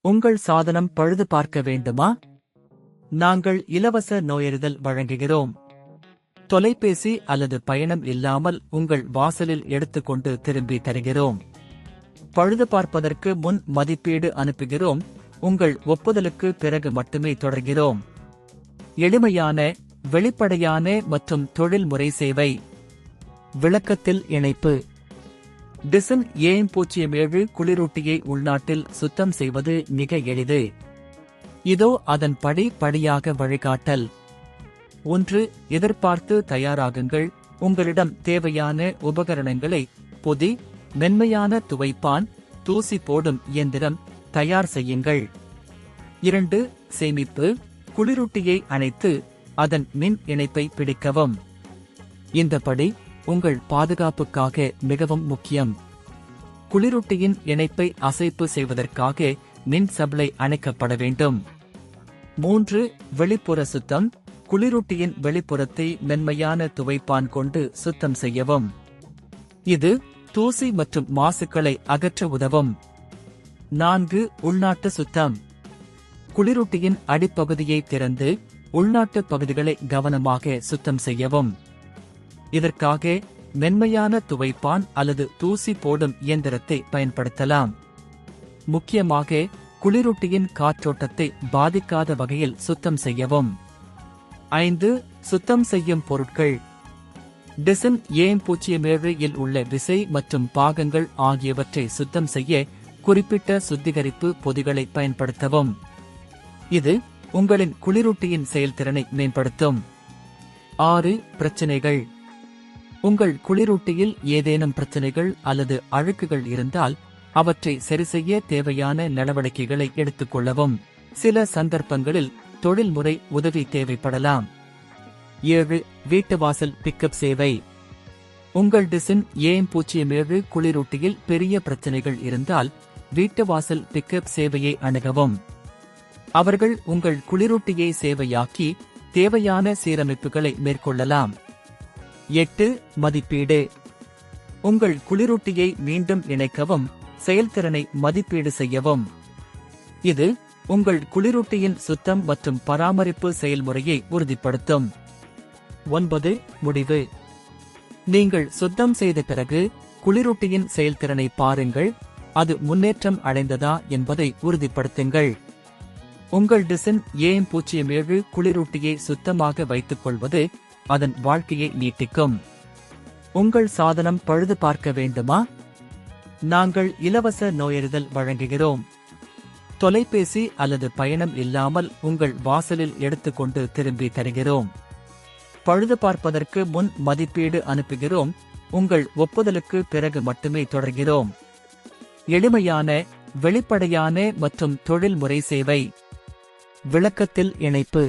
உங்கள் சாதனம் பழுது பார்க்க வேண்டுமா? நாங்கள் இலவச நோயறிதல் வழங்குகிறோம். தொலைபேசி அல்லது பயணம் இல்லாமல் உங்கள் வாசலில் எடுத்துக்கொண்டு திரும்பி தருகிறோம். பழுது பார்ப்பதற்கு முன் மதிப்பீடு அனுப்புகிறோம். உங்கள் ஒப்புதலுக்கு பிறகு மட்டுமே தொடர்கிறோம். எளிமையான, வெளிப்படையான மற்றும் தொழில்முறை சேவை. விளக்கத்தில் இணைப்பு. டிசன் AM07 குளிரூட்டியை உள்நாட்டில் சுத்தம் செய்வது மிக எளிது. இதோ அதன் படிப்படியாக வழிகாட்டல். 1. எதிர்பார்த்து தயாராகுங்கள். உங்களிடம் தேவையான உபகரணங்களை பொதி, மென்மையான துவைப்பான், தூசி போடும் இயந்திரம் தயார் செய்யுங்கள். 2. சேமிப்பு. குளிரூட்டியை அணைத்து அதன் மின் இணைப்பை பிடிக்கவும். இந்த படி உங்கள் பாதுகாப்புக்காக மிகவும் முக்கியம். குளிரூட்டியின் இணைப்பை அசைப்பு செய்வதற்காக மின் சப்ளை அணைக்கப்பட வேண்டும். 3. வெளிப்புற சுத்தம். குளிரூட்டியின் வெளிப்புறத்தை மென்மையான துவைப்பான் கொண்டு சுத்தம் செய்யவும். இது தூசி மற்றும் மாசுக்களை அகற்ற உதவும். 4. உள்நாட்டு சுத்தம். குளிரூட்டியின் அடிப்பகுதியை திறந்து உள்நாட்டு பகுதிகளை கவனமாக சுத்தம் செய்யவும். இதற்காக மென்மையான துவைப்பான் அல்லது தூசி போடும் இயந்திரத்தை பயன்படுத்தலாம். முக்கியமாக குளிரூட்டியின் காற்றோட்டத்தை பாதிக்காத வகையில் சுத்தம் செய்யவும். 5. சுத்தம் செய்யும் பொருட்கள். டிசன் AM07 இல் உள்ள விசை மற்றும் பாகங்கள் ஆகியவற்றை சுத்தம் செய்ய குறிப்பிட்ட சுத்திகரிப்பு பொதிகளை பயன்படுத்தவும். இது உங்களின் குளிரூட்டியின் செயல்திறனை மேம்படுத்தும். 6. பிரச்சினைகள். உங்கள் குளிரூட்டியில் ஏதேனும் பிரச்சினைகள் அல்லது அழுக்குகள் இருந்தால் அவற்றை சரிசெய்ய தேவையான நடவடிக்கைகளை எடுத்துக்கொள்ளவும். சில சந்தர்ப்பங்களில் தொழில்முறை உதவி தேவைப்படலாம். 7. வீட்டுவாசல் பிக்கப் சேவை. உங்கள் டிசன் AM07 குளிரூட்டியில் பெரிய பிரச்சினைகள் இருந்தால் வீட்டுவாசல் பிக்கப் சேவையை அணுகவும். அவர்கள் உங்கள் குளிரூட்டியை சேவையாக்கி தேவையான சீரமைப்புகளை மேற்கொள்ளலாம். 8. மதிப்பீடு. உங்கள் குளிரூட்டியை மீண்டும் இணைக்கவும், செயல்திறனை மதிப்பீடு செய்யவும். இது உங்கள் குளிரூட்டியின் சுத்தம் மற்றும் பராமரிப்பு செயல்முறையை உறுதிப்படுத்தும். 9. முடிவு. நீங்கள் சுத்தம் செய்த பிறகு குளிரூட்டியின் செயல்திறனை பாருங்கள். அது முன்னேற்றம் அடைந்ததா என்பதை உறுதிப்படுத்துங்கள். உங்கள் டிசன் AM07 குளிரூட்டியை சுத்தமாக வைத்துக் கொள்வது அதன் வாழ்க்கையை நீட்டிக்கும். உங்கள் சாதனம் பழுது பார்க்க வேண்டுமா? நாங்கள் இலவச நோயறிதல் வழங்குகிறோம். தொலைபேசி அல்லது பயணம் இல்லாமல் உங்கள் வாசலில் எடுத்துக்கொண்டு திரும்பி தருகிறோம். பழுது பார்ப்பதற்கு முன் மதிப்பீடு அனுப்புகிறோம். உங்கள் ஒப்புதலுக்கு பிறகு மட்டுமே தொடர்கிறோம். எளிமையான, வெளிப்படையான மற்றும் தொழில்முறை சேவை. விளக்கத்தில் இணைப்பு.